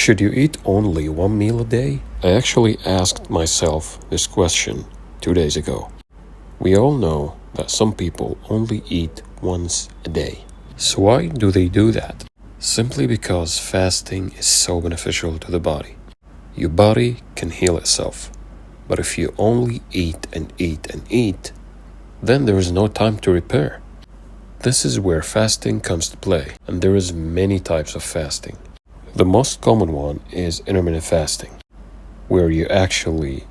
Should you eat only one meal a day? I actually asked myself this question 2 days ago. We all know that some people only eat once a day. So why do they do that? Simply because fasting is so beneficial to the body. Your body can heal itself. But if you only eat and eat and eat, then there is no time to repair. This is where fasting comes to play, and there is many types of fasting. The most common one is intermittent fasting, where you actually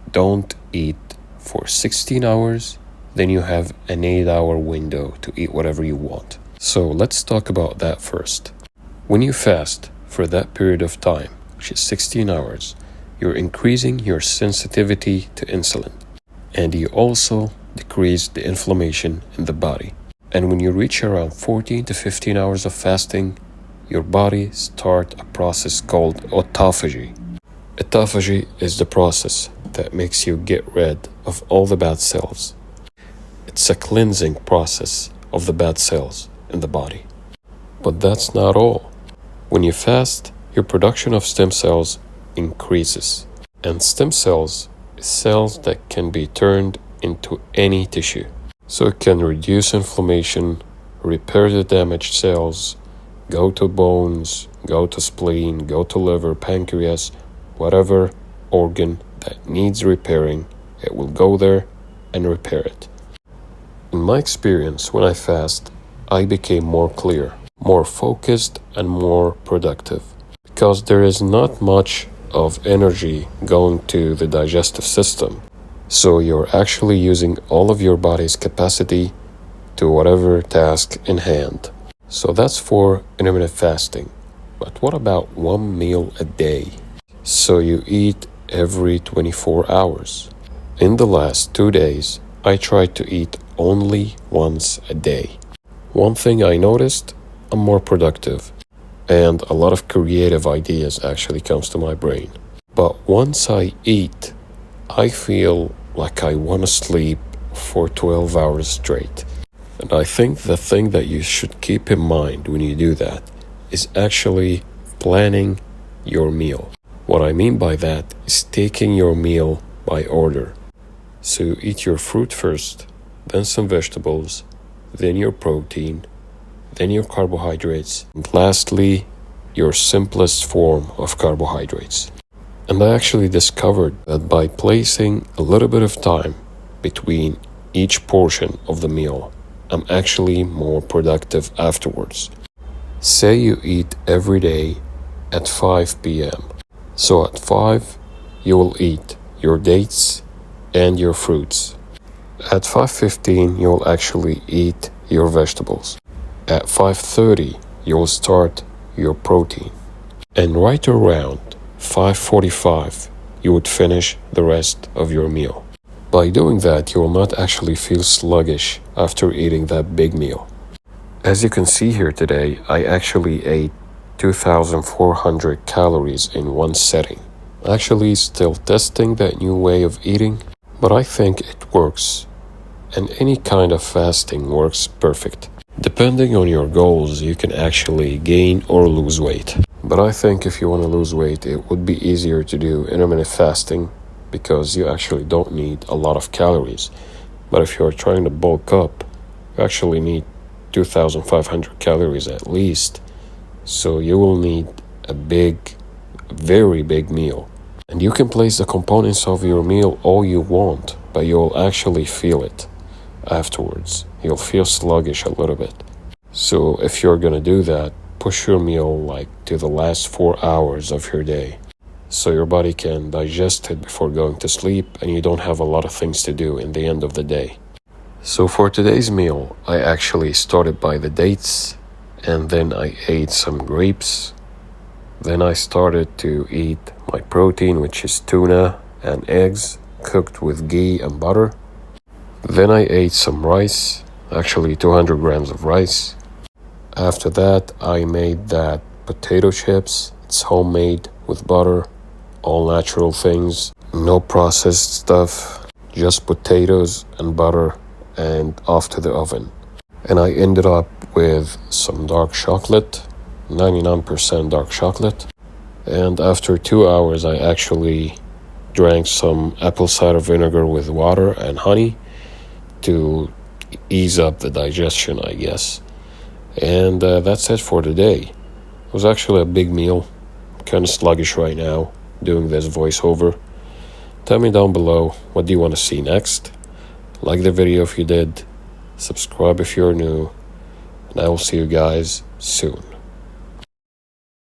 don't eat for 16 hours, then you have an 8-hour window to eat whatever you want. So let's talk about that first. When you fast for that period of time, which is 16 hours, you're increasing your sensitivity to insulin, and you also decrease the inflammation in the body. And when you reach around 14 to 15 hours of fasting, your body starts a process called autophagy. Autophagy is the process that makes you get rid of all the bad cells. It's a cleansing process of the bad cells in the body. But that's not all. When you fast, your production of stem cells increases. And stem cells is cells that can be turned into any tissue. So it can reduce inflammation, repair the damaged cells, go to bones, go to spleen, go to liver, pancreas, whatever organ that needs repairing, it will go there and repair it. In my experience, when I fast, I became more clear, more focused, and more productive, because there is not much of energy going to the digestive system. So you're actually using all of your body's capacity to whatever task in hand. So that's for intermittent fasting. But what about one meal a day? So you eat every 24 hours. In the last 2 days, I tried to eat only once a day. One thing I noticed, I'm more productive, and a lot of creative ideas actually comes to my brain. But once I eat, I feel like I want to sleep for 12 hours straight. And I think the thing that you should keep in mind when you do that is actually planning your meal. What I mean by that is taking your meal by order. So you eat your fruit first, then some vegetables, then your protein, then your carbohydrates, and lastly, your simplest form of carbohydrates. And I actually discovered that by placing a little bit of time between each portion of the meal, I'm actually more productive afterwards. Say you eat every day at 5 p.m. So at 5, you will eat your dates and your fruits. At 5:15, you will actually eat your vegetables. At 5:30, you will start your protein. And right around 5:45, you would finish the rest of your meal. By doing that, you will not actually feel sluggish after eating that big meal. As you can see here today, I actually ate 2,400 calories in one setting. Actually still testing that new way of eating, but I think it works. And any kind of fasting works perfect. Depending on your goals, you can actually gain or lose weight. But I think if you want to lose weight, it would be easier to do intermittent fasting because you actually don't need a lot of calories. But if you're trying to bulk up, you actually need 2,500 calories at least. So you will need a very big meal. And you can place the components of your meal all you want, but you'll actually feel it afterwards. You'll feel sluggish a little bit. So if you're gonna do that, push your meal like to the last 4 hours of your day, so your body can digest it before going to sleep and you don't have a lot of things to do in the end of the day. So for today's meal, I actually started by the dates, and then I ate some grapes. Then I started to eat my protein, which is tuna and eggs cooked with ghee and butter. Then I ate some rice, actually 200 grams of rice. After that, I made that potato chips. It's homemade with butter, all natural things, no processed stuff, just potatoes and butter, and off to the oven. And I ended up with some dark chocolate, 99% dark chocolate, And after 2 hours, I actually drank some apple cider vinegar with water and honey to ease up the digestion, I guess. And that's it for today. It was actually a big meal. I'm kind of sluggish right now doing this voiceover. Tell me down below, what do you want to see next? Like the video if you did, subscribe if you're new, and I will see you guys soon.